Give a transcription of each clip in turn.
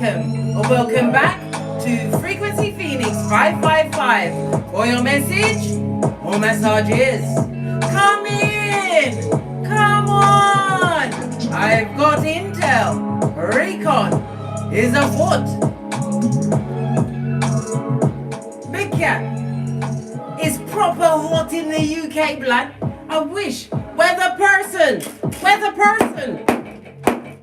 Welcome back to Frequency Phoenix 555. For your message or messages, come in, come on. I've got intel. Recon is afoot. Big Cat is proper hot in the UK, blood. I wish. Weather person,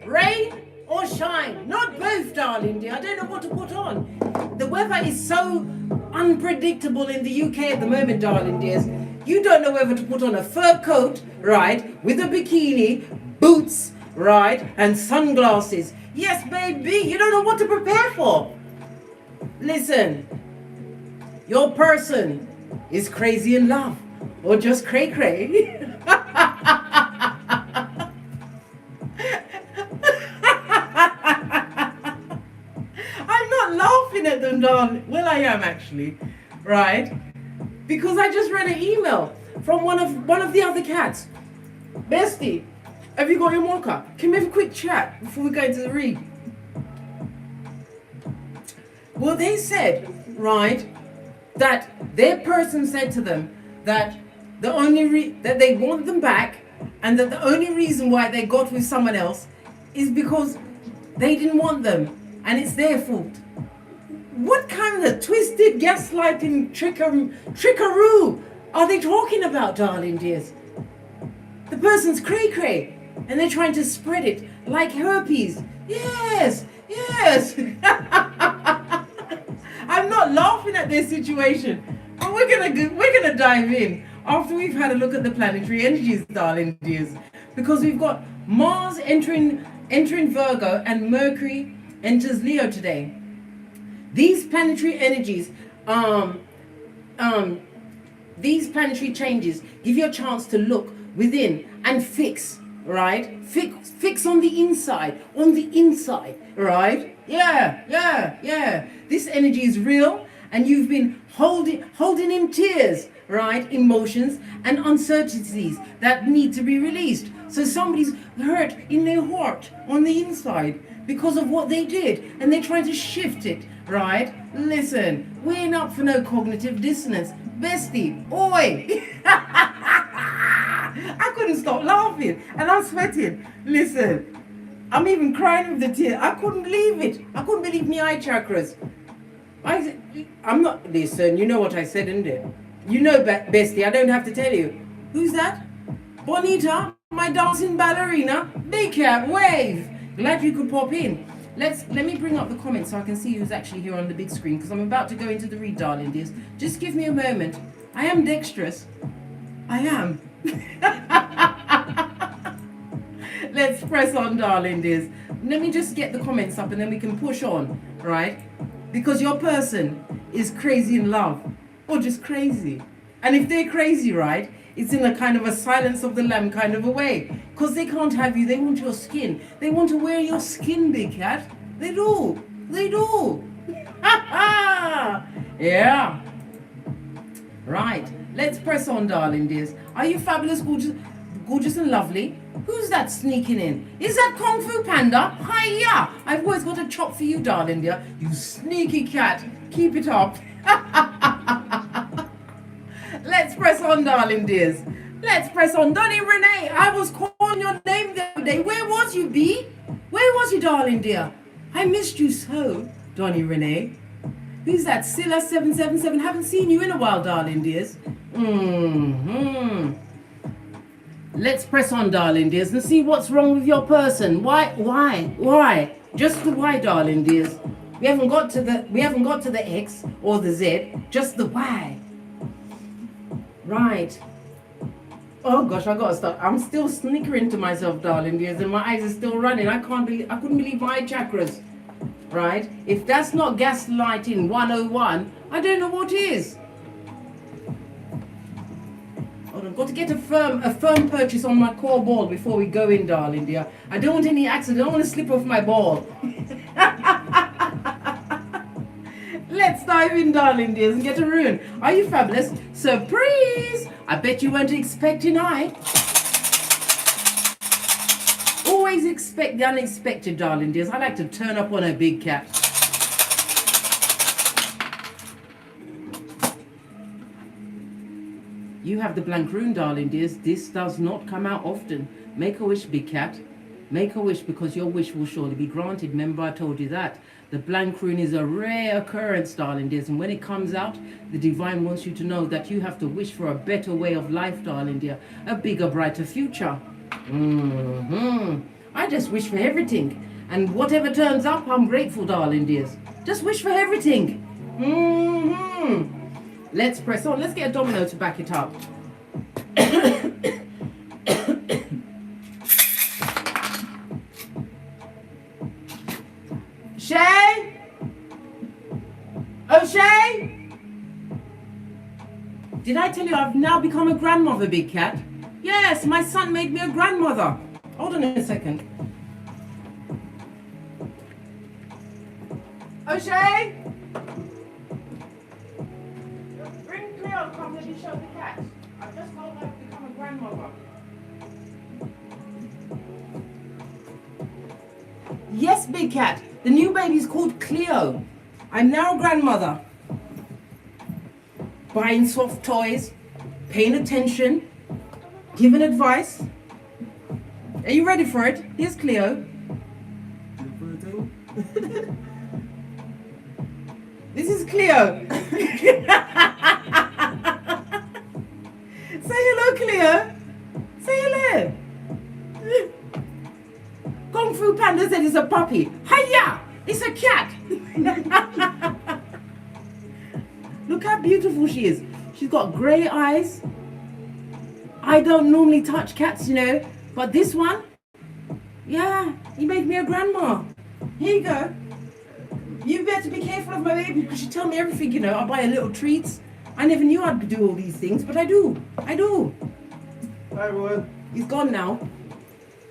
rain or shine, not both, darling dear. I don't know what to put on. The weather is so unpredictable in the UK at the moment, darling dears. You don't know whether to put on a fur coat, right, with a bikini, boots, right, and sunglasses. Yes, baby, you don't know what to prepare for. Listen, your person is crazy in love or just cray-cray. At them, darling. Well, I am actually, right? Because I just read an email from one of the other cats. Bestie, have you got your mocha? Can we have a quick chat before we go into the read? Well, they said, right, that their person said to them that the only that they want them back, and that the only reason why they got with someone else is because they didn't want them, and it's their fault. What kind of twisted gaslighting trickaroo are they talking about, darling dears? The person's cray-cray, and they're trying to spread it like herpes. Yes. I'm not laughing at this situation, but we're gonna dive in after we've had a look at the planetary energies, darling dears, because we've got Mars entering Virgo and Mercury enters Leo today. These planetary energies, these planetary changes give you a chance to look within and fix, right? Fix on the inside, right? Yeah. This energy is real, and you've been holding in tears, right? Emotions and uncertainties that need to be released. So somebody's hurt in their heart on the inside because of what they did, and they're trying to shift it, right? Listen, we ain't up for no cognitive dissonance. Bestie, oi! I couldn't stop laughing, and I'm sweating. Listen, I'm even crying with the tears. I couldn't believe it. I couldn't believe my eye chakras. I'm not, listen, you know what I said, isn't it? You know, Bestie, I don't have to tell you. Who's that? Bonita, my dancing ballerina. Big Cat, wave. Glad you could pop in. Let me bring up the comments so I can see who's actually here on the big screen, because I'm about to go into the read, darling dears. Just give me a moment. I am dexterous. I am. Let's press on, darling dears. Let me just get the comments up and then we can push on, right? Because your person is crazy in love, or just crazy. And if they're crazy, right, it's in a kind of a Silence of the Lamb kind of a way. Because they can't have you, they want your skin. They want to wear your skin, Big Cat. They do. Yeah. Right, let's press on, darling dears. Are you fabulous, gorgeous and lovely? Who's that sneaking in? Is that Kung Fu Panda? Hiya! I've always got a chop for you, darling dear. You sneaky cat. Keep it up. Let's press on, darling dears. Let's press on. Donnie Renee, I was calling your name the other day. Where was you, B? Where was you, darling dear? I missed you so, Donnie Renee. Who's that? Silla777. Haven't seen you in a while, darling dears. Let's press on, darling dears, and see what's wrong with your person. Why? Just the why, darling dears. We haven't got to the X or the Z, just the why. Right. Oh gosh, I gotta stop. I'm still snickering to myself, darling dears, and my eyes are still running. I couldn't believe my chakras. Right? If that's not gaslighting 101, I don't know what is. Hold on, got to get a firm purchase on my core ball before we go in, darling dear. I don't want any accident. I don't want to slip off my ball. Let's dive in, darling dears, and get a rune. Are you fabulous? Surprise! I bet you weren't expecting I. Always expect expect the unexpected, darling dears. I like to turn up on a big cat. You have the blank rune, darling dears. This does not come out often. Make a wish, big cat. Make a wish, because your wish will surely be granted. Remember, I told you that. The blank rune is a rare occurrence, darling dears. And when it comes out, the divine wants you to know that you have to wish for a better way of life, darling dear. A bigger, brighter future. I just wish for everything. And whatever turns up, I'm grateful, darling dears. Just wish for everything. Let's press on. Let's get a domino to back it up. Shay? Oh, Shay? Did I tell you I've now become a grandmother, big cat? Yes, my son made me a grandmother. Hold on a second. Oh, Shay? Bring Cleo, come let me show the cat. I've just told her I've become a grandmother. Yes, big cat. The new baby's called Cleo. I'm now a grandmother. Buying soft toys, paying attention, giving advice. Are you ready for it? Here's Cleo. This is Cleo. Say hello, Cleo. Say hello. Kung Fu Panda said it's a puppy. Hiya! It's a cat. Look how beautiful she is. She's got grey eyes. I don't normally touch cats, you know, but this one, yeah, he made me a grandma. Here you go. You better be careful of my baby, because she tell me everything, you know. I buy her little treats. I never knew I'd do all these things, but I do. I do. Hi, everyone. He's gone now.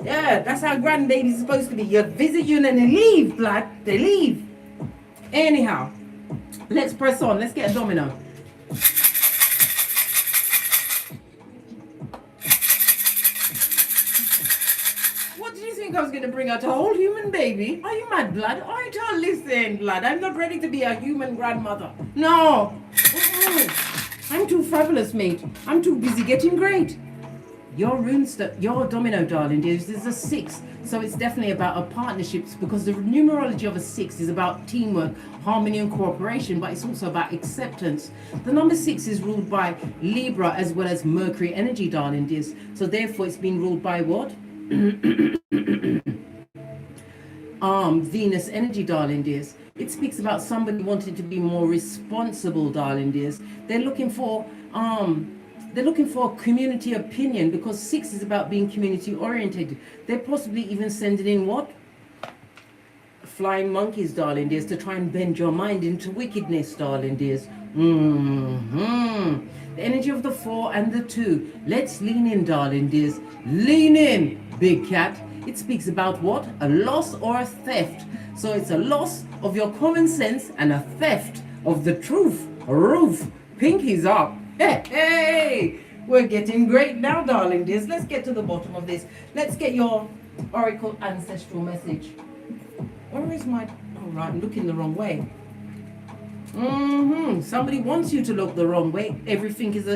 Yeah, that's how grandbabies are supposed to be. You visit you and then they leave, blood. They leave. Anyhow, let's press on. Let's get a domino. What did you think I was going to bring out a whole human baby? Are you mad, blood? I don't listen, blood. I'm not ready to be a human grandmother. No. I'm too fabulous, mate. I'm too busy getting great. Your your domino, darling, is a 6, so it's definitely about a partnerships, because the numerology of a 6 is about teamwork, harmony and cooperation, but it's also about acceptance. The number 6 is ruled by Libra as well as Mercury energy, darling dears. So therefore it's been ruled by what? Venus energy, darling dears. It speaks about somebody wanting to be more responsible, darling dears. They're looking for community opinion, because 6 is about being community oriented. They're possibly even sending in what? Flying monkeys, darling dears, to try and bend your mind into wickedness, darling dears. The energy of the 4 and the 2. Let's lean in, darling dears. Lean in, big cat. It speaks about what? A loss or a theft. So it's a loss of your common sense and a theft of the truth. Roof. Pinkies up. Hey, we're getting great now, darling dears. Let's get to the bottom of this. Let's get your Oracle Ancestral message. Where is my... Oh, right, I'm looking the wrong way. Somebody wants you to look the wrong way. Everything is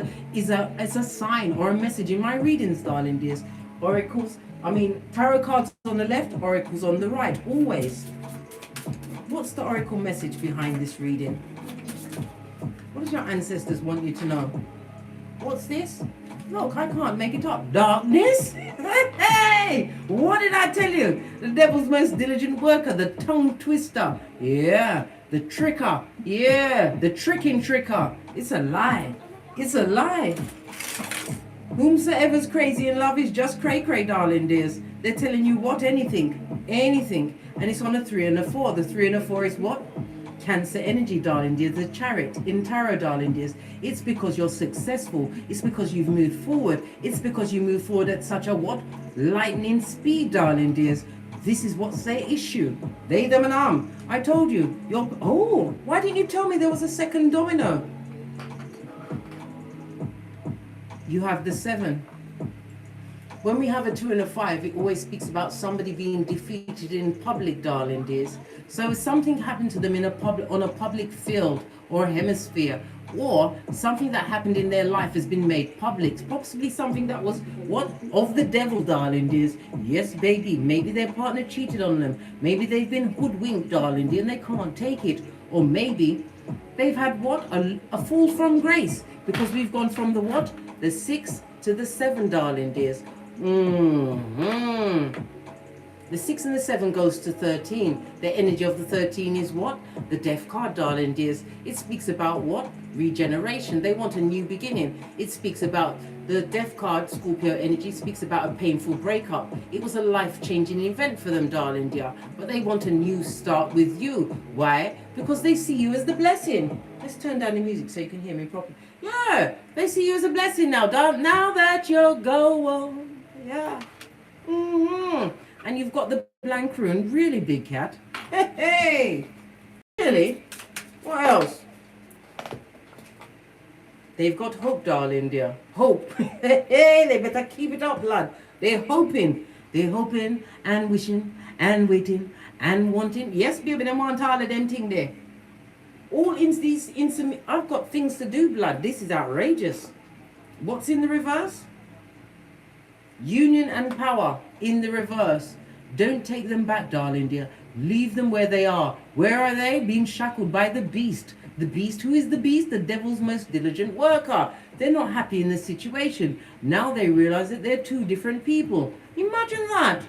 a sign or a message in my readings, darling dears. Oracles, tarot cards on the left, oracles on the right, always. What's the oracle message behind this reading? What does your ancestors want you to know? What's this? Look, I can't make it up. Darkness? Hey! What did I tell you? The devil's most diligent worker, the tongue twister. Yeah, the tricker. Yeah, the tricking tricker. It's a lie. It's a lie. Whomsoever's crazy in love is just cray-cray, darling dears. They're telling you what? Anything. Anything. And it's on a 3 and a 4. The 3 and a 4 is what? Cancer energy, darling dears. The Chariot in tarot, darling dears. It's because you're successful. It's because you've moved forward. It's because you move forward at such a what? Lightning speed, darling dears. This is what's their issue. They, them and I told you. Oh, why didn't you tell me there was a second domino? You have the 7. when we have a 2 and a 5, it always speaks about somebody being defeated in public, darling dears. So something happened to them in on a public field or a hemisphere, or something that happened in their life has been made public. Possibly something that was what of the devil, darling dears. Yes, baby. Maybe their partner cheated on them. Maybe they've been hoodwinked, darling dear, and they can't take it. Or maybe they've had what a fall from grace, because we've gone from the what, the 6 to the 7, darling dears. The 6 and the 7 goes to 13. The energy of the 13 is what? The death card, darling dears. It speaks about what? Regeneration. They want a new beginning. It speaks about the death card, Scorpio energy, speaks about a painful breakup. It was a life-changing event for them, darling dear. But they want a new start with you. Why? Because they see you as the blessing. Let's turn down the music so you can hear me properly. Yeah, they see you as a blessing now, now that you're going. Yeah. And you've got the blank rune, really big cat. Hey, really? What else? They've got hope, darling dear. Hope. Hey, they better keep it up, blood. They're hoping and wishing and waiting and wanting. Yes, baby, they want all of them things there. All in these, I've got things to do, blood. This is outrageous. What's in the reverse? Union and power in the reverse. Don't take them back, darling dear. Leave them where they are. Where are they? Being shackled by the beast. The beast, who is the beast? The devil's most diligent worker. They're not happy in this situation. Now they realize that they're two different people. Imagine that.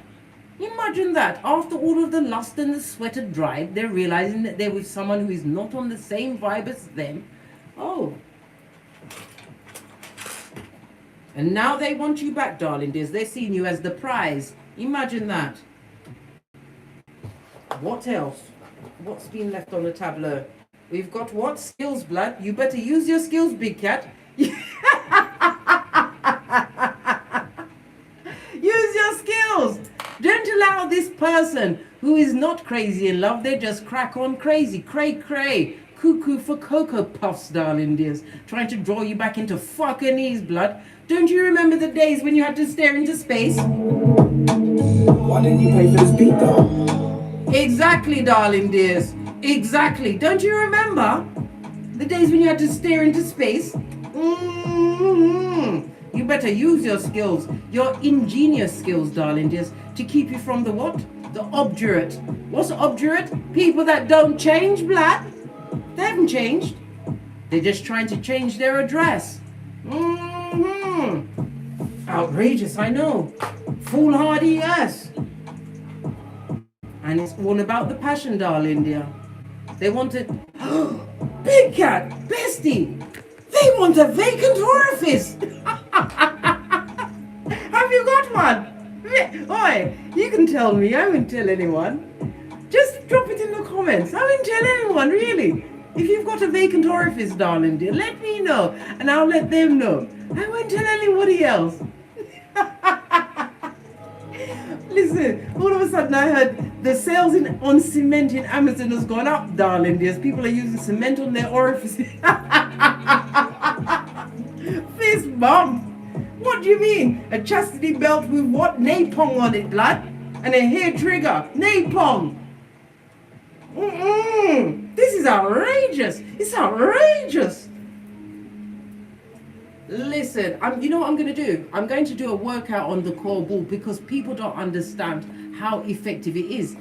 Imagine that. After all of the lust and the sweat had dried, they're realizing that they're with someone who is not on the same vibe as them. Oh. And now they want you back, darling dears. They're seeing you as the prize. Imagine that. What else? What's been left on the tableau? We've got what? Skills, blood. You better use your skills, big cat. Use your skills. Don't allow this person who is not crazy in love. They just crack on crazy. Cray, cray. Cuckoo for Cocoa Puffs, darling dears. Trying to draw you back into fucking knees, blood. Don't you remember the days when you had to stare into space? Why didn't you pay for this beat, though? Exactly, darling dears. Exactly. Don't you remember the days when you had to stare into space? You better use your skills, your ingenious skills, darling dears, to keep you from the what? The obdurate. What's obdurate? People that don't change, blood. They haven't changed. They're just trying to change their address. Outrageous, I know. Foolhardy, yes. And it's all about the passion, darling dear. They want it. Big cat, bestie. They want a vacant orifice. Have you got one? Oi, you can tell me. I won't tell anyone. Just drop it in the comments. I won't tell anyone, really. If you've got a vacant orifice, darling dear, let me know, and I'll let them know. I won't tell anybody else. Listen, all of a sudden I heard the sales on cement in Amazon has gone up, darling dears. People are using cement on their orifices. Fist bump. What do you mean? A chastity belt with what? Napalm on it, blood? And a hair trigger. Napalm. This is outrageous. It's outrageous. Listen, you know what I'm going to do? I'm going to do a workout on the core ball, because people don't understand how effective it is.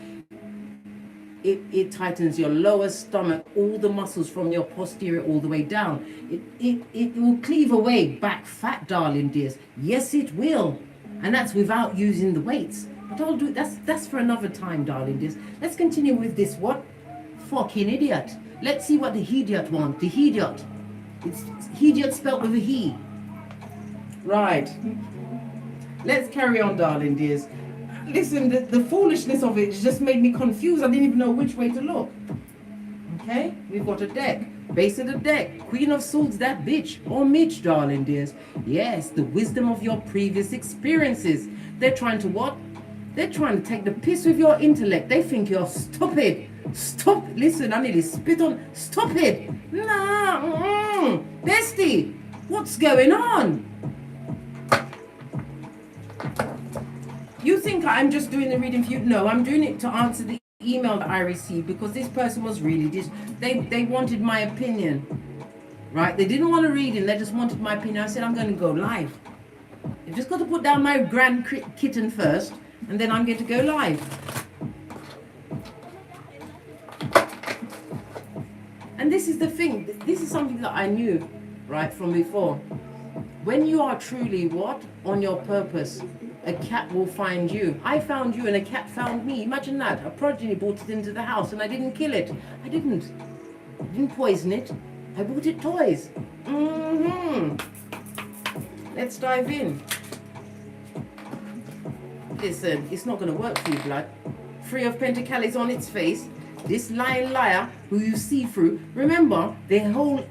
It tightens your lower stomach, all the muscles from your posterior all the way down. It will cleave away back fat, darling dears. Yes, it will. And that's without using the weights. But I'll do that's for another time, darling dears. Let's continue with this what? Fucking idiot. Let's see what the idiot wants. The idiot. It's idiot spelled with a he. Right. Let's carry on, darling dears. Listen, the foolishness of it just made me confused. I didn't even know which way to look. Okay, we've got a deck. Base of the deck. Queen of Swords, that bitch. Or Mitch, darling dears. Yes, the wisdom of your previous experiences. They're trying to what? They're trying to take the piss with your intellect. They think you're stupid. Stop. Listen, I nearly spit on. Stop it. Nah. Bestie, what's going on? You think I'm just doing the reading for you? No, I'm doing it to answer the email that I received because this person was really they wanted my opinion, right? They didn't want a reading, they just wanted my opinion. I said I'm going to go live. You've just got to put down my grand kitten first, and then I'm going to go live. And this is the thing, this is something that I knew, right, from before. When you are truly what? On your purpose, a cat will find you. I found you and a cat found me. Imagine that. A progeny brought it into the house and I didn't kill it. I didn't poison it. I bought it toys. Let's dive in. Listen, it's not going to work for you, blood. Three of Pentacles on its face. This lying liar who you see through. Remember, their whole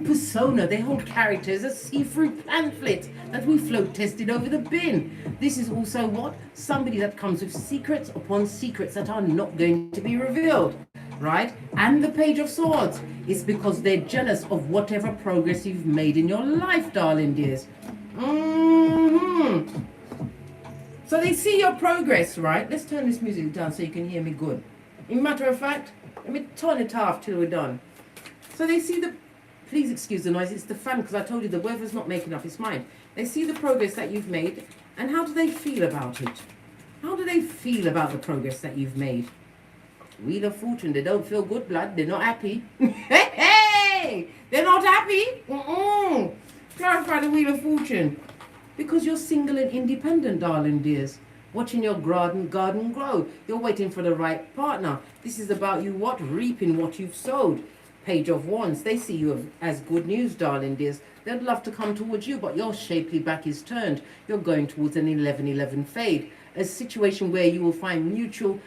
persona, their whole character is a see-through pamphlet that we float tested over the bin. This is also what? Somebody that comes with secrets upon secrets that are not going to be revealed, right? And the Page of Swords is because they're jealous of whatever progress you've made in your life, darling dears. So they see your progress, right? Let's turn this music down so you can hear me good. In matter of fact, let me turn it off till we're done. So they see the... Please excuse the noise, it's the fan, because I told you the weather's not making up its mind. They see the progress that you've made, and how do they feel about it? How do they feel about the progress that you've made? Wheel of Fortune, they don't feel good, blood, they're not happy. Hey! They're not happy? Clarify the Wheel of Fortune. Because you're single and independent, darling dears. Watching your garden grow. You're waiting for the right partner. This is about you what? Reaping what you've sowed. Page of Wands, they see you as good news, darling dears. They'd love to come towards you, but your shapely back is turned. You're going towards an 11-11 fade. A situation where you will find mutual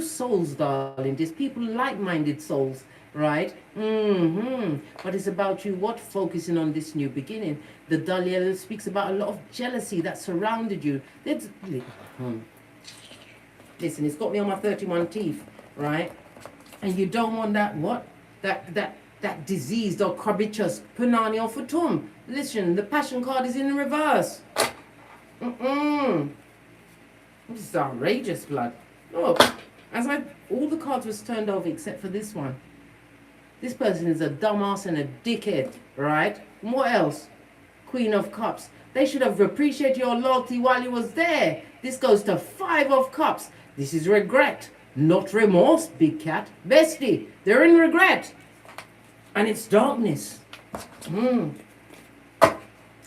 souls, darling dears. People, like-minded souls, right? But it's about you what? Focusing on this new beginning. The dull yellow speaks about a lot of jealousy that surrounded you. Listen, it's got me on my 31 teeth, right? And you don't want that what? That diseased or covetous punani or futum. Listen, the passion card is in the reverse. This is outrageous, blood. Look, all the cards was turned over except for this one. This person is a dumbass and a dickhead, right? And what else? Queen of Cups. They should have appreciated your loyalty while you was there. This goes to 5 of Cups. This is regret. Not remorse, big cat. Bestie, they're in regret. And it's darkness.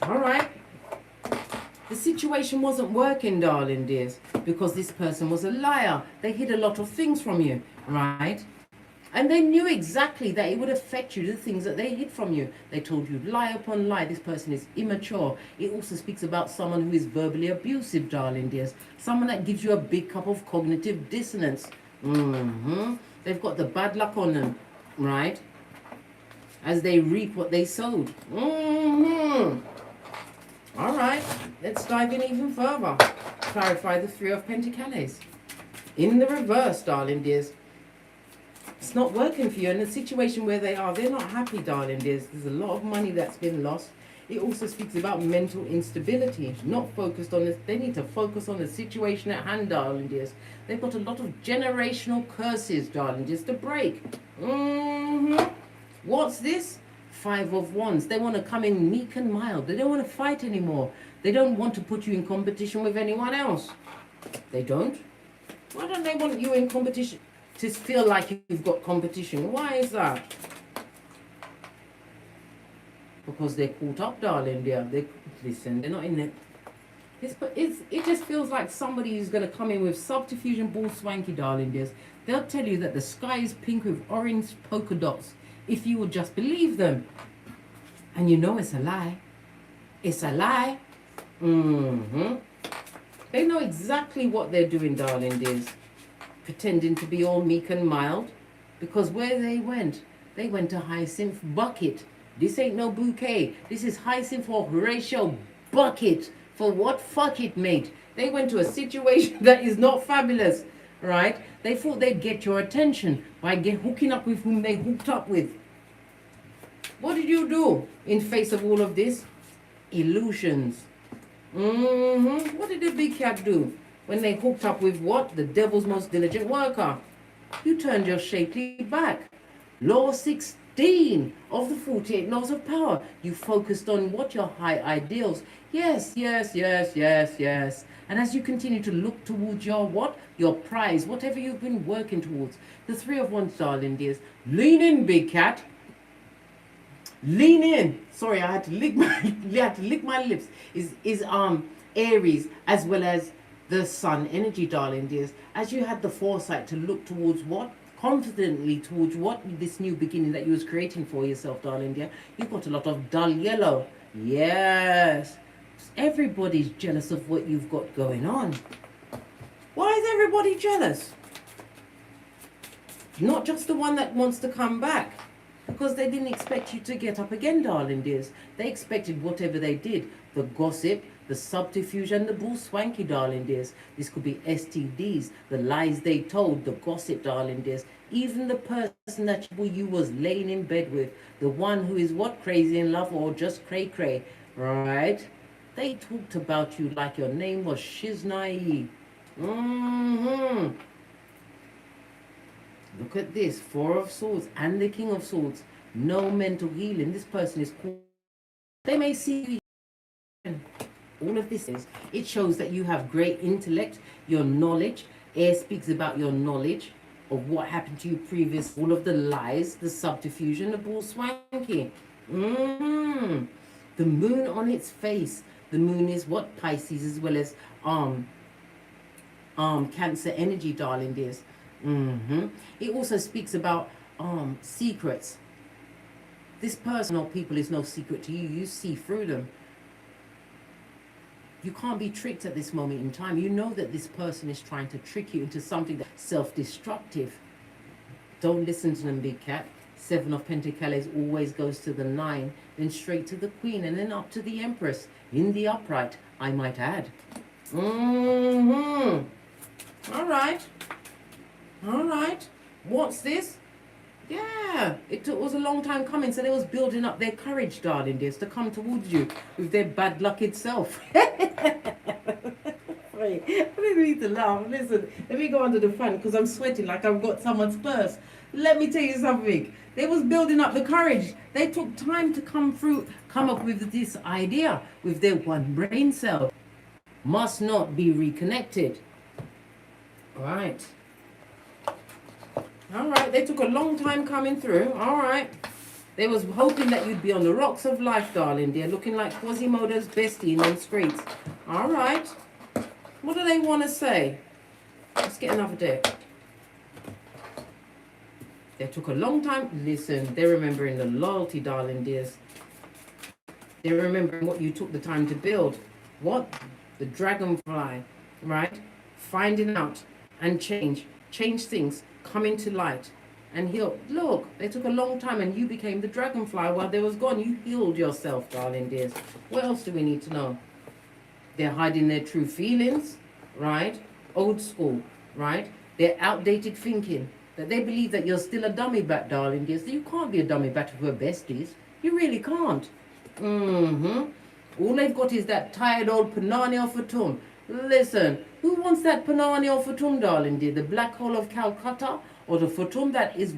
Alright. The situation wasn't working, darling dears, because this person was a liar. They hid a lot of things from you, right? And they knew exactly that it would affect you, the things that they hid from you. They told you lie upon lie. This person is immature. It also speaks about someone who is verbally abusive, darling dears. Someone that gives you a big cup of cognitive dissonance. They've got the bad luck on them, right? As they reap what they sowed. All right, let's dive in even further. Clarify the 3 of Pentacles. In the reverse, darling dears. It's not working for you. In the situation where they are, they're not happy, darling dears. There's a lot of money that's been lost. It also speaks about mental instability. Not focused on this. They need to focus on the situation at hand, darling dears. They've got a lot of generational curses, darling dears, to break. What's this? 5 of Wands. They want to come in meek and mild. They don't want to fight anymore. They don't want to put you in competition with anyone else. They don't. Why don't they want you in competition? To feel like you've got competition. Why is that? Because they're caught up, darling. Listen, they're not in it. It just feels like somebody who's going to come in with subterfuge and ball swanky, darling dears. They'll tell you that the sky is pink with orange polka dots if you would just believe them. And you know it's a lie. It's a lie. They know exactly what they're doing, darling dears. Pretending to be all meek and mild. Because where they went to Hyacinth Bucket. This ain't no bouquet. This is Hyacinth or Horatio Bucket. For what? Fuck it, mate. They went to a situation that is not fabulous, right? They thought they'd get your attention by hooking up with whom they hooked up with. What did you do in face of all of this? Illusions. What did the big cat do? when they hooked up with what? The devil's most diligent worker. You turned your shapely back. Law 16 of the 48 laws of power. You focused on what? Your high ideals. Yes, yes, yes, yes, yes. And as you continue to look towards your what? Your prize, whatever you've been working towards. The Three of Wands, darling dears. Lean in, big cat. Lean in. Sorry, I had to lick my lips. Is Aries, as well as the Sun energy, darling dears. As you had the foresight to look towards what? Confidently towards what? This new beginning that you was creating for yourself, darling dear. You've got a lot of dull yellow. Yes. Everybody's jealous of what you've got going on. Why is everybody jealous? Not just the one that wants to come back. Because they didn't expect you to get up again, darling dears. They expected whatever they did. The gossip, the subterfuge, and the bull swanky, darling dears. This could be STDs, the lies they told, the gossip, darling dears. Even the person that you was laying in bed with. The one who is what? Crazy in love or just cray-cray. Right? They talked about you like your name was Shiznai. Look at this. Four of Swords and the King of Swords. No mental healing. This person is cool. They may see you. All of this is, it shows that you have great intellect, your knowledge. Air speaks about your knowledge of what happened to you previous. All of the lies, the subterfuge, and the bull swanky. The moon on its face. The moon is what? Pisces, as well as Cancer energy, darling dears. It also speaks about secrets. This person or people is no secret to you. You see through them. You can't be tricked at this moment in time. You know that this person is trying to trick you into something that's self-destructive. Don't listen to them, big cat. Seven of Pentacles always goes to the 9, then straight to the Queen, and then up to the Empress. In the upright, I might add. All right. All right. What's this? Yeah, it was a long time coming. So they was building up their courage, darling dears, to come towards you with their bad luck itself. Wait, I didn't need to laugh. Listen, let me go under the fan because I'm sweating like I've got someone's purse. Let me tell you something. They was building up the courage. They took time to come up with this idea with their one brain cell. Must not be reconnected. All right. All right, they took a long time coming through. All right. They was hoping that you'd be on the rocks of life, darling dear, looking like Quasimodo's bestie in them streets. All right. What do they want to say? Let's get another deck. They took a long time. Listen, they're remembering the loyalty, darling dears. They're remembering what you took the time to build. What? The dragonfly, right? Finding out and change things. Coming to light and heal. Look, they took a long time and you became the dragonfly while they was gone. You healed yourself, darling dears. What else do we need to know? They're hiding their true feelings, right? Old school, right? Their outdated thinking. That they believe that you're still a dummy bat, darling dears. You can't be a dummy bat if we're besties. You really can't. All they've got is that tired old Panani of Fatum. Listen, who wants that Panani or Fatum, darling dear? The black hole of Calcutta or the Fatum that is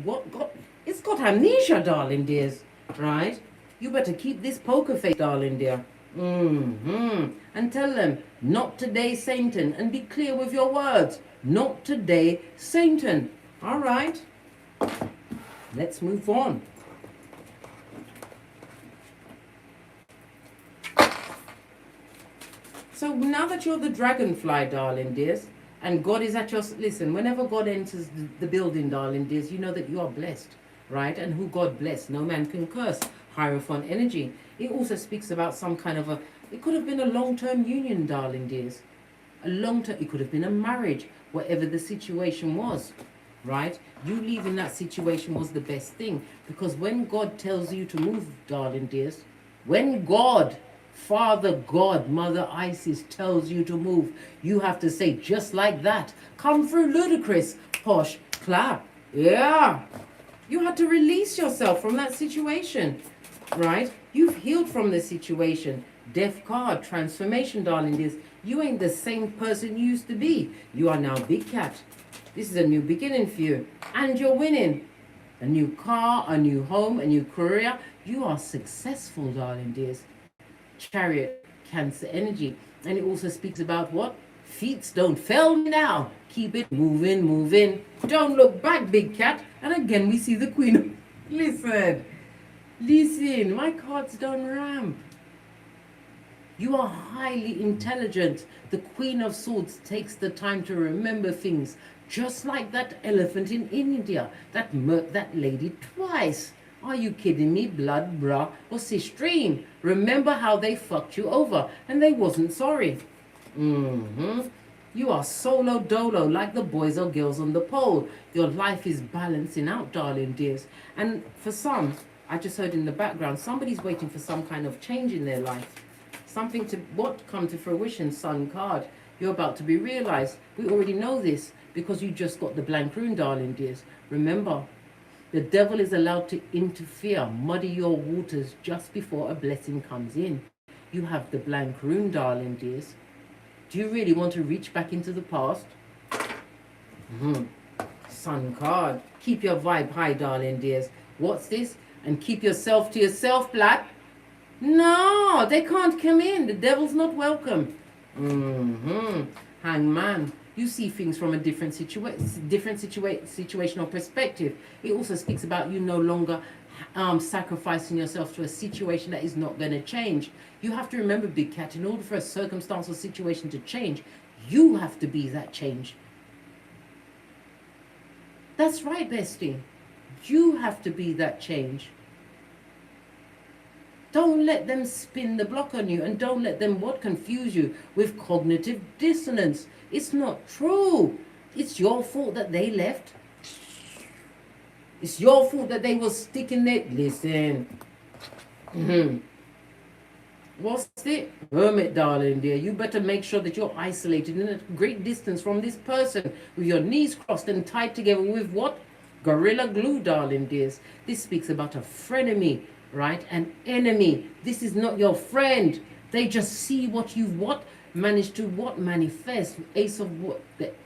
it's got amnesia, darling dears, right? You better keep this poker face, darling dear. And tell them, not today, Satan, and be clear with your words. Not today, Satan. All right. Let's move on. So now that you're the dragonfly, darling dears, and God is at your... Listen, whenever God enters the building, darling dears, you know that you are blessed, right? And who God bless, no man can curse. Hierophant energy. It also speaks about some kind of it could have been a long-term union, darling dears. It could have been a marriage, whatever the situation was, right? You leaving that situation was the best thing. Because when God tells you to move, darling dears, when God... Father God, Mother Isis tells you to move, you have to say just like that. Come through, ludicrous, posh, clap. Yeah. You had to release yourself from that situation, right? You've healed from the situation. Death card, transformation, darling dears. You ain't the same person you used to be. You are now big cat. This is a new beginning for you. And you're winning. A new car, a new home, a new career. You are successful, darling dears. Chariot, Cancer energy. And it also speaks about what? Feet don't fail me now. Keep it moving, moving. Don't look back, big cat. And again, we see the Queen. Listen, my cards don't ramp. You are highly intelligent. The Queen of Swords takes the time to remember things. Just like that elephant in India that murked that lady twice. Are you kidding me? Blood, bra, or sistrine. Remember how they fucked you over and they wasn't sorry. You are solo dolo like the boys or girls on the pole. Your life is balancing out, darling dears. And for some, I just heard in the background, somebody's waiting for some kind of change in their life. Something to what come to fruition, Sun card. You're about to be realized. We already know this because you just got the blank rune, darling dears. Remember, the devil is allowed to interfere, muddy your waters just before a blessing comes in. You have the blank rune, darling dears. Do you really want to reach back into the past? Sun card. Keep your vibe high, darling dears. What's this? And keep yourself to yourself, black. No, they can't come in. The devil's not welcome. Hangman. You see things from a different situational perspective. It also speaks about you no longer sacrificing yourself to a situation that is not going to change. You have to remember, big cat, in order for a circumstance or situation to change, you have to be that change. That's right, bestie. You have to be that change. Don't let them spin the block on you, and don't let them confuse you with cognitive dissonance. It's not true. It's your fault that they left. It's your fault that they were sticking there. Listen. What's it? Hermit, darling dear. You better make sure that you're isolated in a great distance from this person with your knees crossed and tied together with what? Gorilla glue, darling dears. This speaks about a frenemy, right? An enemy. This is not your friend. They just see what you've managed to manifest. Ace of what?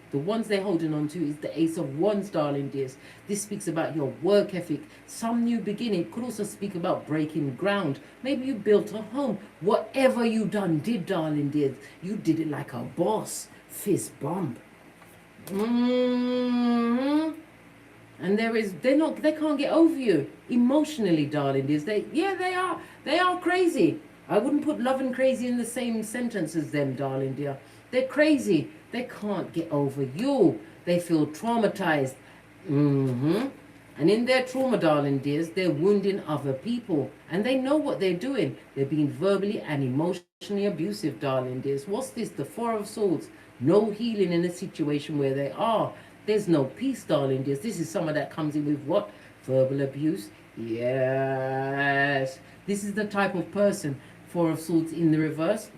The ones they're holding on to is the Ace of Wands, darling dears. This speaks about your work ethic, some new beginning. It could also speak about breaking ground. Maybe you built a home. Whatever you did, darling dears, you did it like a boss. Fist bump. And they can't get over you emotionally, darling dears. They are crazy. I wouldn't put love and crazy in the same sentence as them, darling dear. They're crazy. They can't get over you. They feel traumatized. And in their trauma, darling dears, they're wounding other people. And they know what they're doing. They're being verbally and emotionally abusive, darling dears. What's this? The Four of Swords. No healing in a situation where they are. There's no peace, darling dears. This is someone that comes in with what? Verbal abuse. Yes. This is the type of person, Four of Swords in the reverse.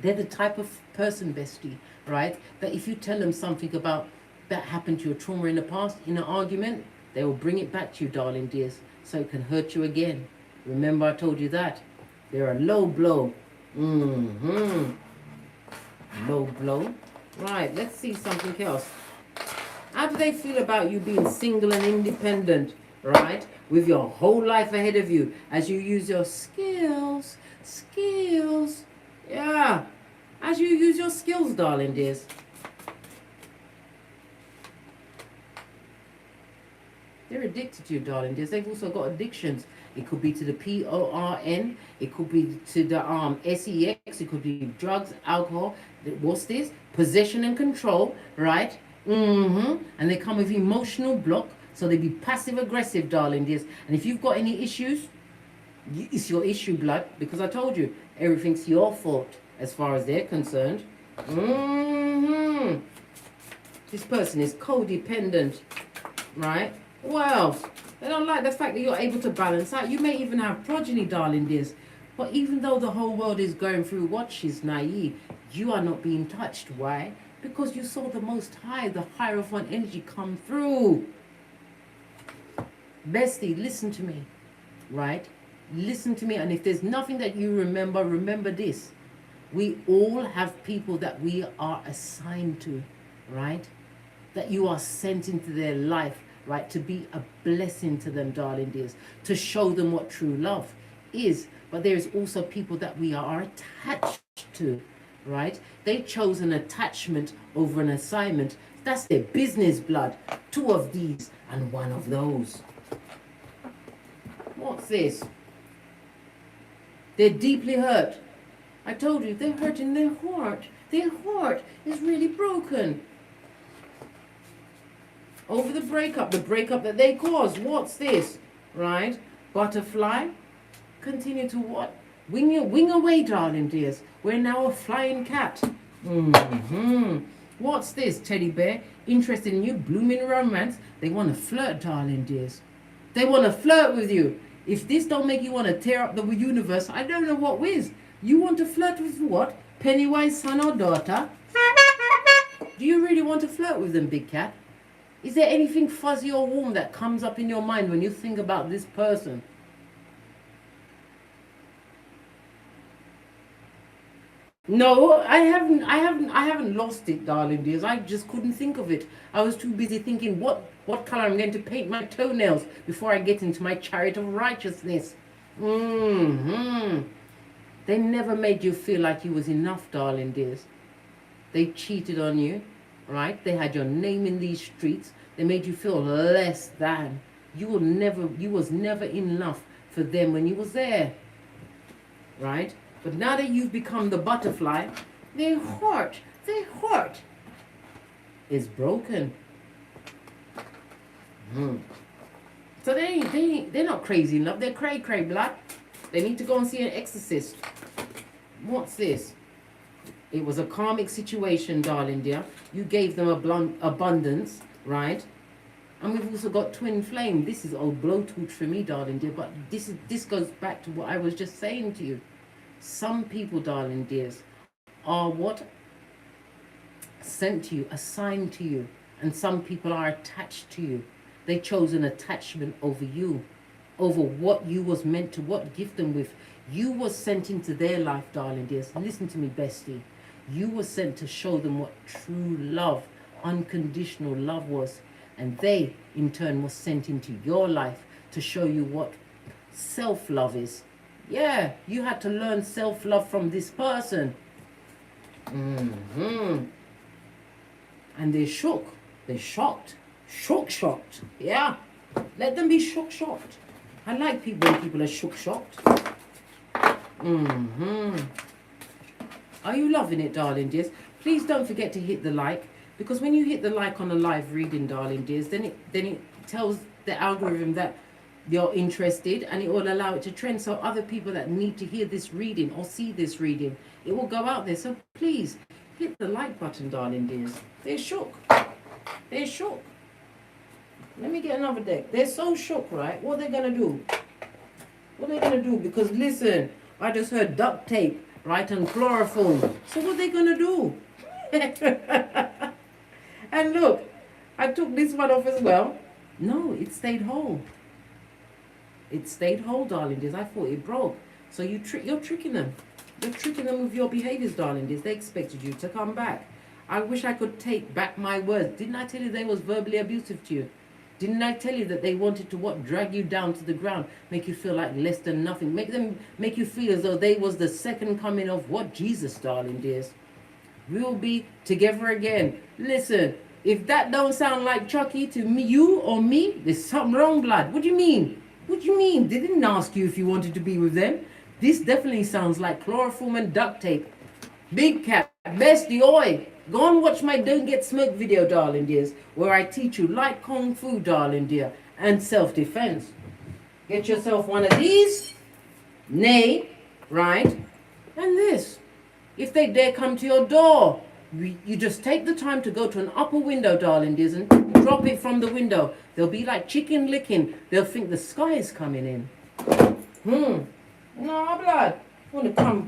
They're the type of person, bestie, right? That if you tell them something about that happened to your trauma in the past, in an argument, they will bring it back to you, darling dears, so it can hurt you again. Remember I told you that? They're a low blow. Low blow. Right, let's see something else. How do they feel about you being single and independent, right? With your whole life ahead of you as you use your skills. Yeah. As you use your skills, darling dears. They're addicted to you, darling dears. They've also got addictions. It could be to the PORN. It could be to the SEX. It could be drugs, alcohol. What's this? Possession and control, right? And they come with emotional block. So they be passive aggressive, darling dears. And if you've got any issues, it's your issue, blood. Because I told you, everything's your fault as far as they're concerned. This person is codependent, right? Well, they don't like the fact that you're able to balance out. You may even have progeny, darling dears. But even though the whole world is going through what? She's naive. You are not being touched. Why? Because you saw the Most High, the Hierophant energy come through. Bestie, listen to me, right? Listen to me. And if there's nothing that you remember, remember this. We all have people that we are assigned to, right? That you are sent into their life, right? To be a blessing to them, darling dears. To show them what true love is. But there is also people that we are attached to, right? They chose an attachment over an assignment. That's their business, blood. 2 of these and 1 of those. What's this? They're deeply hurt. I told you, they're hurting their heart. Their heart is really broken. Over the breakup that they caused. What's this? Right? Butterfly. Continue to what? Wing away, darling dears. We're now a flying cat. What's this, teddy bear? Interested in you, blooming romance. They want to flirt, darling dears. They want to flirt with you. If this don't make you want to tear up the universe, I don't know what whiz. You want to flirt with what? Pennywise son or daughter? Do you really want to flirt with them, big cat? Is there anything fuzzy or warm that comes up in your mind when you think about this person? No, I haven't lost it, darling dears. I just couldn't think of it. I was too busy thinking what color I'm going to paint my toenails before I get into my chariot of righteousness. They never made you feel like you was enough, darling dears. They cheated on you, right? They had your name in these streets. They made you feel less than. You was never enough for them when you was there, right? But now that you've become the butterfly, their heart is broken. So they're not crazy in love. They're cray blood. They need to go and see an exorcist. What's this? It was a karmic situation, darling dear. You gave them abundance, right? And we've also got twin flame. This is old blowtorch for me, darling dear. But this goes back to what I was just saying to you. Some people, darling dears, are what? Sent to you, assigned to you. And some people are attached to you. They chose an attachment over you, over what you was meant to, what gift them with. You was sent into their life, darling dears. Listen to me, bestie. You were sent to show them what true love, unconditional love was. And they, in turn, were sent into your life to show you what self-love is. Yeah, you had to learn self-love from this person. And they're shook. They're shocked. Shocked. Yeah. Let them be shocked. I like people when people are shocked. Are you loving it, darling dears? Please don't forget to hit the like. Because when you hit the like on a live reading, darling dears, then it tells the algorithm that you're interested, and it will allow it to trend, so other people that need to hear this reading or see this reading, it will go out there. So please hit the like button, darling dears. They're shook. Let me get another deck. They're so shook, right? What are they gonna do? Because listen, I just heard duct tape, right, and chloroform. So what are they gonna do? And look, I took this one off as well. No, it stayed whole. It stayed whole, darling dears. I thought it broke. So you're tricking them. You're tricking them with your behaviors, darling dears. They expected you to come back. I wish I could take back my words. Didn't I tell you they was verbally abusive to you? Didn't I tell you that they wanted to what? Drag you down to the ground, make you feel like less than nothing, make you feel as though they was the second coming of what? Jesus, darling dears. We'll be together again. Listen, if that don't sound like Chucky to me, you or me, there's something wrong, blood. What do you mean? What do you mean? They didn't ask you if you wanted to be with them. This definitely sounds like chloroform and duct tape. Big cat, bestie, oi. Go and watch my Don't Get Smoked video, darling dears, where I teach you light kung fu, darling dear, and self-defense. Get yourself one of these, nay, right, and this. If they dare come to your door, you just take the time to go to an upper window, darling dears, and drop it from the window. They'll be like chicken licking. They'll think the sky is coming in. No, blood. Want to come.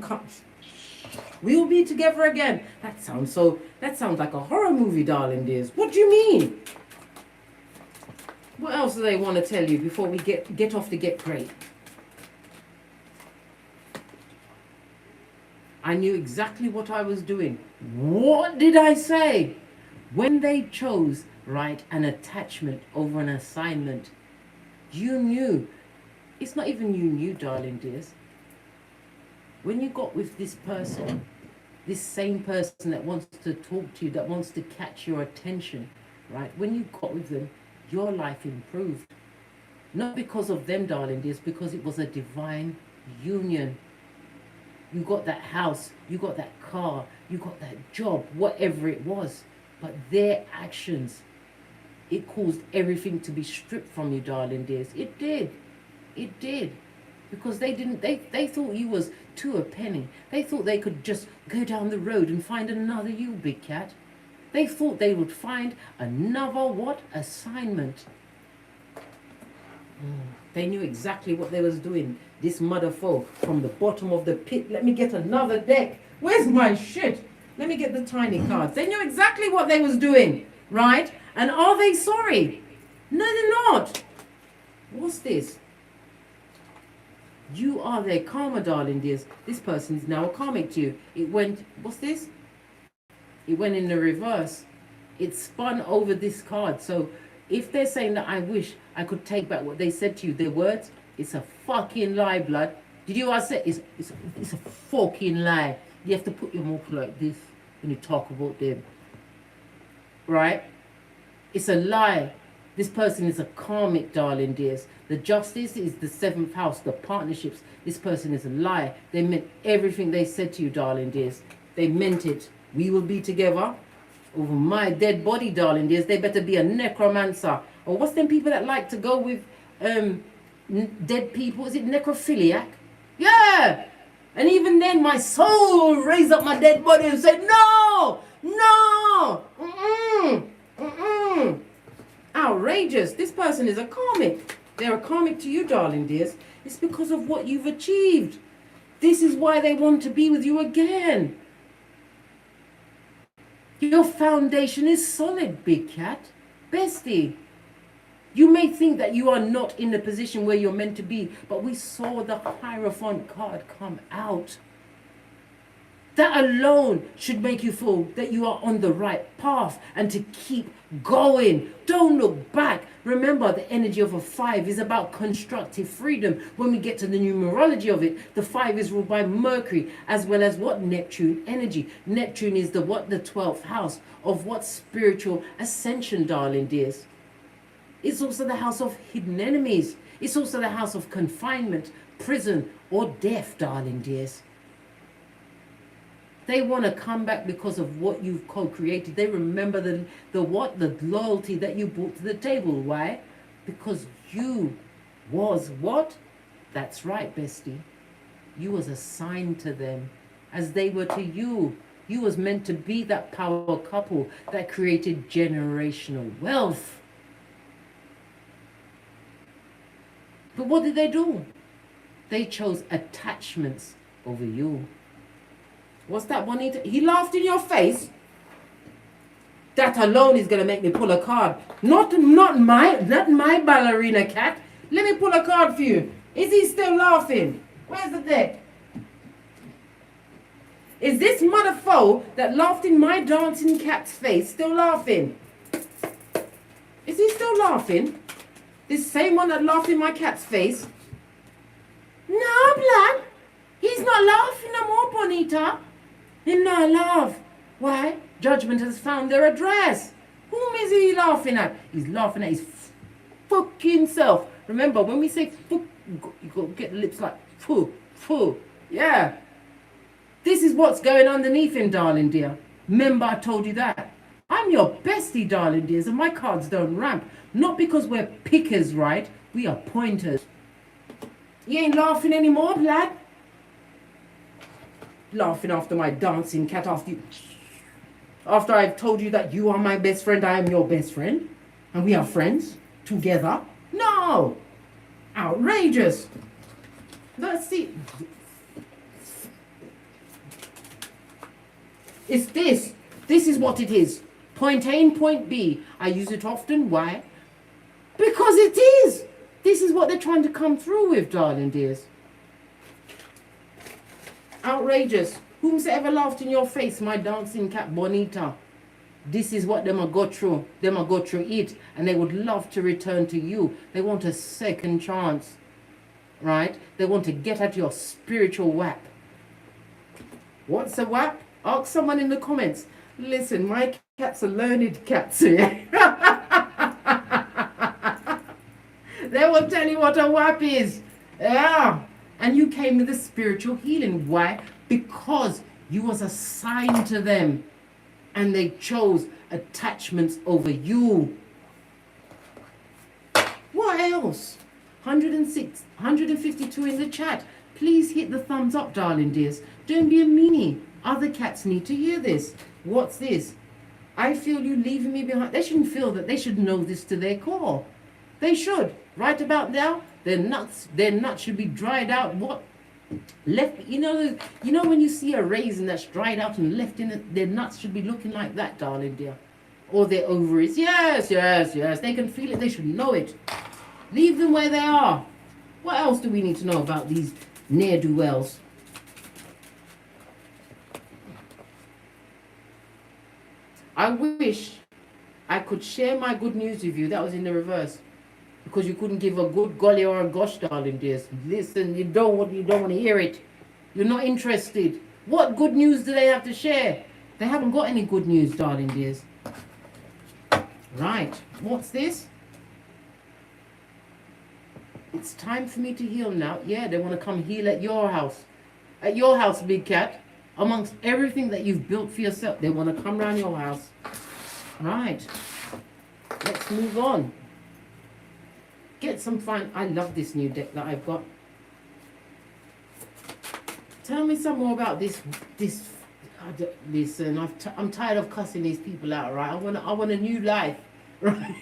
We will be together again. That sounds like a horror movie, darling dears. What do you mean? What else do they want to tell you before we get off to get great? I knew exactly what I was doing. What did I say? When they chose, right, an attachment over an assignment, you knew. It's not even you knew, darling dears. When you got with this person, this same person that wants to talk to you, that wants to catch your attention, right? When you got with them, your life improved. Not because of them, darling dears, because it was a divine union. You got that house, you got that car, you got that job, whatever it was. But their actions, it caused everything to be stripped from you, darling dears. It did. It did. Because they thought you was to a penny. They thought they could just go down the road and find another you, big cat. They thought they would find another what? Assignment. They knew exactly what they was doing. This mother foe from the bottom of the pit. Let me get another deck. Where's my shit? Let me get the tiny cards. They knew exactly what they was doing, right? And are they sorry? No, they're not. What's this? You are their karma, darling dears. This person is now a karmic to you. It went, what's this? It went in the reverse. It spun over this card. So if they're saying that I wish I could take back what they said to you, their words, it's a fucking lie, blood. Did you all say it's a fucking lie? You have to put your mouth like this when you talk about them. Right? It's a lie. This person is a karmic, darling dears. The justice is the 7th house, the partnerships. This person is a lie. They meant everything they said to you, darling dears. They meant it. We will be together over my dead body, darling dears. They better be a necromancer. Or what's them people that like to go with dead people? Is it necrophiliac? Yeah. And even then, my soul raised up my dead body and said, no, no, outrageous. This person is a karmic. They're a karmic to you, darling dears. It's because of what you've achieved. This is why they want to be with you again. Your foundation is solid, big cat. Bestie. You may think that you are not in the position where you're meant to be, but we saw the Hierophant card come out. That alone should make you feel that you are on the right path and to keep going. Don't look back. Remember, the energy of a 5 is about constructive freedom. When we get to the numerology of it, the 5 is ruled by Mercury as well as what? Neptune energy. Neptune is the what? The 12th house of what? Spiritual ascension, darling dears. It's also the house of hidden enemies. It's also the house of confinement, prison, or death, darling dears. They want to come back because of what you've co-created. They remember the what? The loyalty that you brought to the table. Why? Because you was what? That's right, bestie. You was assigned to them as they were to you. You was meant to be that power couple that created generational wealth. But what did they do? They chose attachments over you. What's that, Bonita? He laughed in your face? That alone is going to make me pull a card. Not my ballerina cat. Let me pull a card for you. Is he still laughing? Where's the deck? Is this mother foe that laughed in my dancing cat's face still laughing? Is he still laughing? This same one that laughed in my cat's face? No, blood. He's not laughing no more, Bonita. Him not laugh. Why? Judgment has found their address. Whom is he laughing at? He's laughing at his fucking self. Remember, when we say fuck, you got to get the lips like fu. Yeah. This is what's going underneath him, darling dear. Remember, I told you that. I'm your bestie, darling dears, and my cards don't ramp. Not because we're pickers, right? We are pointers. You ain't laughing anymore, lad. Laughing after my dancing cat after I've told you that you are my best friend, I am your best friend, and we are friends together. No! Outrageous! Let's see. It's this. This is what it is. Point A and point B. I use it often. Why? Because it is. This is what they're trying to come through with, darling dears. Outrageous. Whomsoever laughed in your face, my dancing cat Bonita. This is what them a go through. Them a go through it. And they would love to return to you. They want a second chance. Right? They want to get at your spiritual WAP. What's a WAP? Ask someone in the comments. Listen, my cats are learned cats. Yeah? They will tell you what a WAP is. Yeah. And you came with a spiritual healing. Why? Because you was assigned to them. And they chose attachments over you. What else? 106, 152 in the chat. Please hit the thumbs up, darling dears. Don't be a meanie. Other cats need to hear this. What's this? I feel you leaving me behind. They shouldn't feel that. They should know this to their core. They should. Right about now, their nuts should be dried out. What? Left, you know when you see a raisin that's dried out and left in it, their nuts should be looking like that, darling dear. Or their ovaries. Yes, yes, yes. They can feel it. They should know it. Leave them where they are. What else do we need to know about these ne'er-do-wells? I wish I could share my good news with you. That was in the reverse. Because you couldn't give a good golly or a gosh, darling dears. Listen, you don't want to hear it. You're not interested. What good news do they have to share? They haven't got any good news, darling dears. Right. What's this? It's time for me to heal now. Yeah, they want to come heal at your house. At your house, big cat. Amongst everything that you've built for yourself. They want to come around your house. Right. Let's move on. Get some fun. I love this new deck that I've got. Tell me some more about this. Listen, I'm tired of cussing these people out, right? I want a new life, right?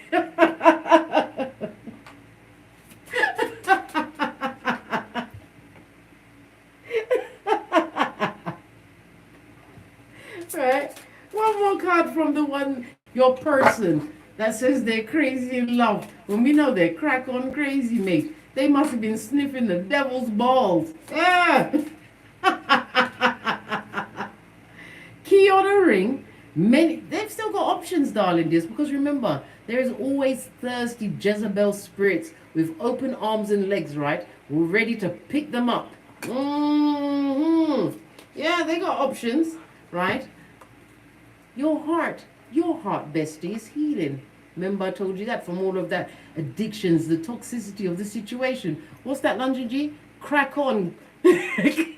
Right. One more card from your person that says they're crazy in love. When we know they're crack on crazy, mate. They must have been sniffing the devil's balls. Yeah. Key on a ring. They've still got options, darling dears, because remember, there is always thirsty Jezebel spirits with open arms and legs, right? We're ready to pick them up. Yeah, they got options, right? Your heart, bestie, is healing. Remember I told you that from all of that addictions, the toxicity of the situation. What's that, London G? Crack on. This is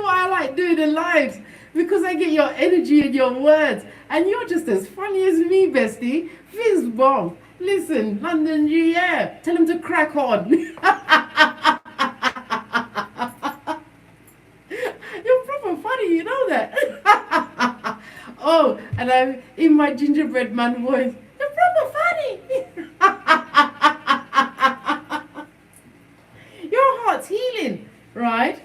why I like doing the lives, because I get your energy and your words, and you're just as funny as me, bestie. Fizz bomb. Listen, London G, yeah. Tell him to crack on. You're proper funny, you know that. Oh, and I'm in my gingerbread man voice. You're proper funny. Your heart's healing, right?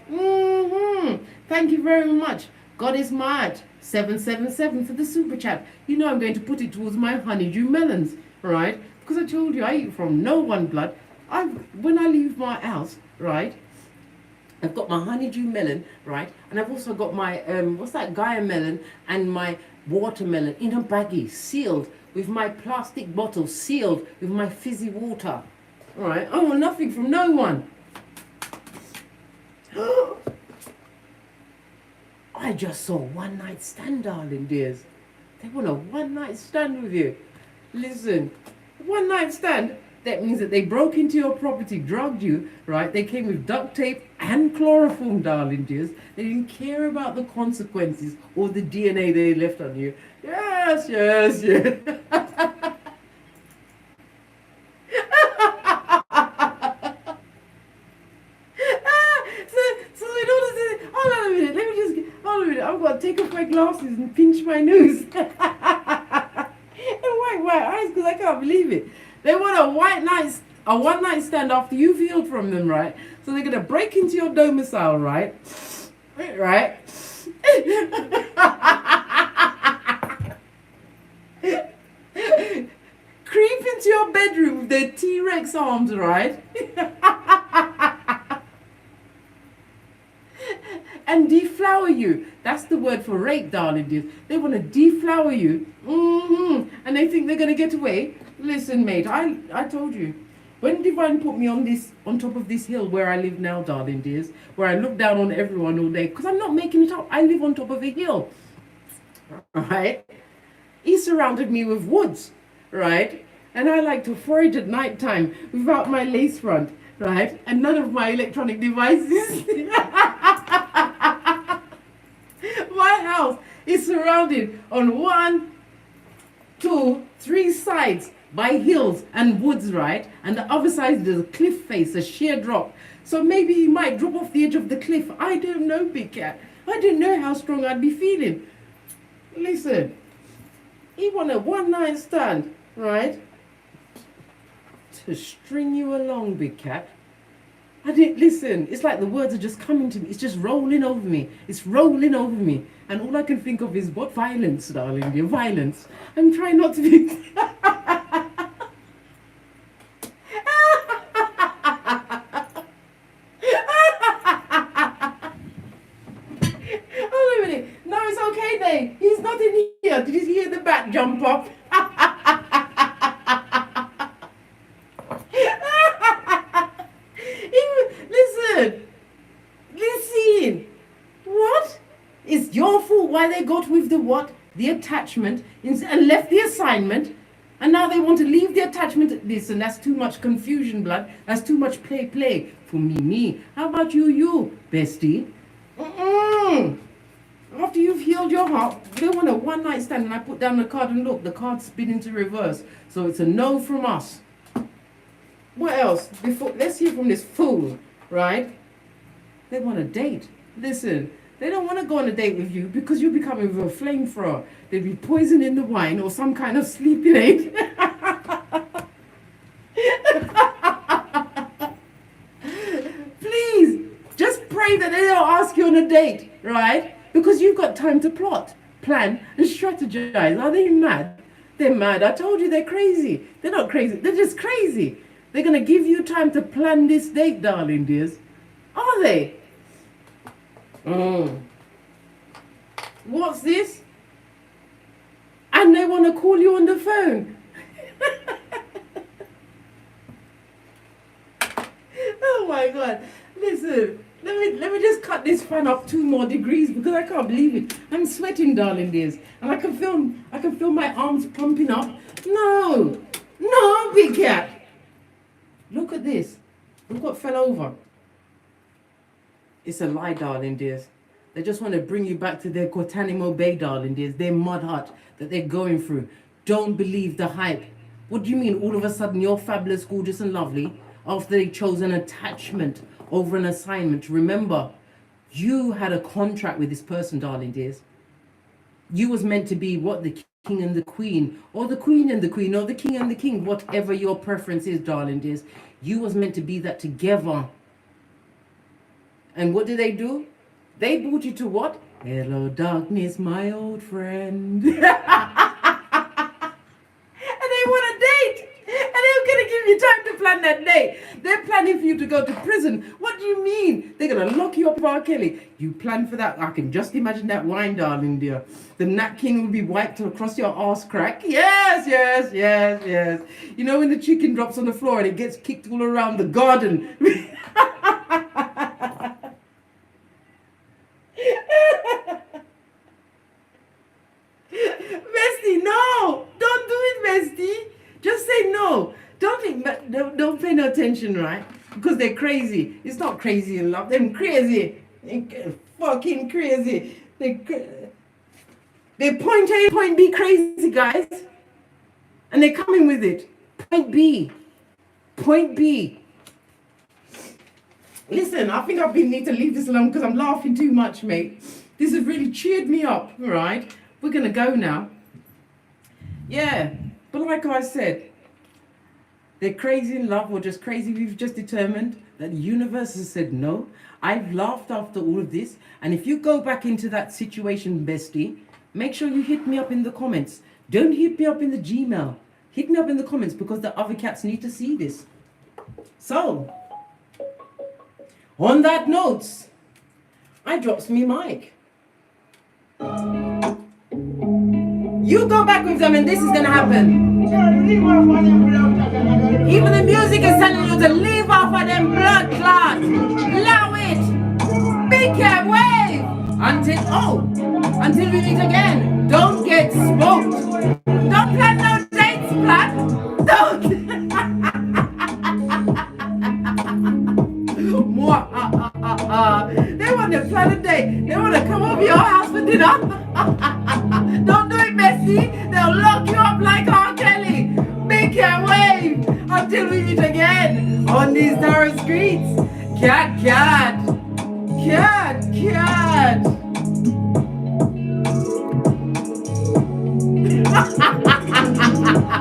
Thank you very much. God is mad. 777 for the super chat. You know I'm going to put it towards my honeydew melons, right? Because I told you I eat from no one blood. When I leave my house, right? I've got my honeydew melon, right? And I've also got my, what's that, Gaia melon and my watermelon in a baggie, sealed with my plastic bottle, sealed with my fizzy water. All right? I want nothing from no one. I just saw one night stand, darling dears. They want a one night stand with you. Listen, one night stand. That means that they broke into your property, drugged you, right? They came with duct tape and chloroform, darling dears. They didn't care about the consequences or the DNA they left on you. Yes, yes, yes. So in order to, hold on a minute, hold on a minute. I've got to take off my glasses and pinch my nose. And wipe my eyes because I can't believe it. They want a one night stand after you've healed from them, right? So they're gonna break into your domicile, right? Right? Creep into your bedroom with their T-Rex arms, right? and deflower you. That's the word for rape, darling dears. They want to deflower you. And they think they're going to get away. Listen, mate, I told you. When Divine put me on top of this hill where I live now, darling dears, where I look down on everyone all day, because I'm not making it up. I live on top of a hill, right? He surrounded me with woods, right? And I like to forage at night time without my lace front, right? And none of my electronic devices. My house is surrounded on 1, 2, 3 sides by hills and woods, right? And the other side is a cliff face, a sheer drop. So maybe he might drop off the edge of the cliff. I don't know, big cat. I didn't know how strong I'd be feeling. Listen, he wanted a one-night stand, right? To string you along, big cat. I didn't listen. It's like the words are just coming to me. It's just rolling over me. It's rolling over me. And all I can think of is what violence, darling, dear, violence. I'm trying not to be... Hold a minute. No, it's okay, Dave. He's not in here. Did you hear the bat jump up? Listen. What? It's your fault why they got with the what? The attachment and left the assignment. And now they want to leave the attachment. Listen, that's too much confusion, blood. That's too much play. For me. How about you, bestie? After you've healed your heart, they want a one-night stand. And I put down the card and look, the card's spin into reverse. So it's a no from us. What else? Let's hear from this fool, right? They want a date. Listen, they don't want to go on a date with you because you're becoming a flamethrower. They'd be poisoning the wine or some kind of sleeping aid. Please, just pray that they don't ask you on a date, right? Because you've got time to plot, plan, and strategize. Are they mad? They're mad. I told you they're crazy. They're not crazy. They're just crazy. They're going to give you time to plan this date, darling dears. Are they? What's this? And they want to call you on the phone. Oh my God. Listen, let me just cut this fan up 2 more degrees because I can't believe it. I'm sweating, darling dears. And I can feel my arms pumping up. No, big cat. Look at this. Look what fell over. It's a lie, darling dears. They just want to bring you back to their Guantanamo Bay, darling dears. Their mud hut that they're going through. Don't believe the hype. What do you mean all of a sudden you're fabulous, gorgeous and lovely after they chose an attachment over an assignment? Remember, you had a contract with this person, darling dears. You was meant to be what? The king and the queen, or the queen and the queen, or the king and the king, whatever your preference is, darling dears. You was meant to be that together. And what did they do? They brought you to what? Hello, darkness, my old friend. And they want a date. And they're going to give you time to plan that date. They're planning for you to go to prison. What do you mean? They're going to lock you up, R. Kelly. You plan for that? I can just imagine that wine, darling dear. The Nat King will be wiped across your arse crack. Yes. You know when the chicken drops on the floor and it gets kicked all around the garden. Bestie, no! Don't do it, bestie. Just say no. Don't pay no attention, right? Because they're crazy. It's not crazy in love. They're crazy. They're fucking crazy. They're point A, point B crazy, guys. And they're coming with it. Point B. Listen, I think I need to leave this alone because I'm laughing too much, mate. This has really cheered me up, all right? We're going to go now. Yeah, but like I said, they're crazy in love or just crazy. We've just determined that the universe has said no. I've laughed after all of this. And if you go back into that situation, bestie, make sure you hit me up in the comments. Don't hit me up in the Gmail. Hit me up in the comments because the other cats need to see this. So, on that note, I drops me mic. You go back with them and this is gonna happen. Even the music is telling you to leave off of them blood clots. Allow it. Be careful. Wave. Until we meet again. Don't get smoked. Don't plan no dates, plan. Don't. They want to plan a date. They want to come over your house for dinner. Don't do it messy. They'll lock you up like R. Kelly. Make your wave until we meet again on these tarot streets. Cat, cat. Cat, cat.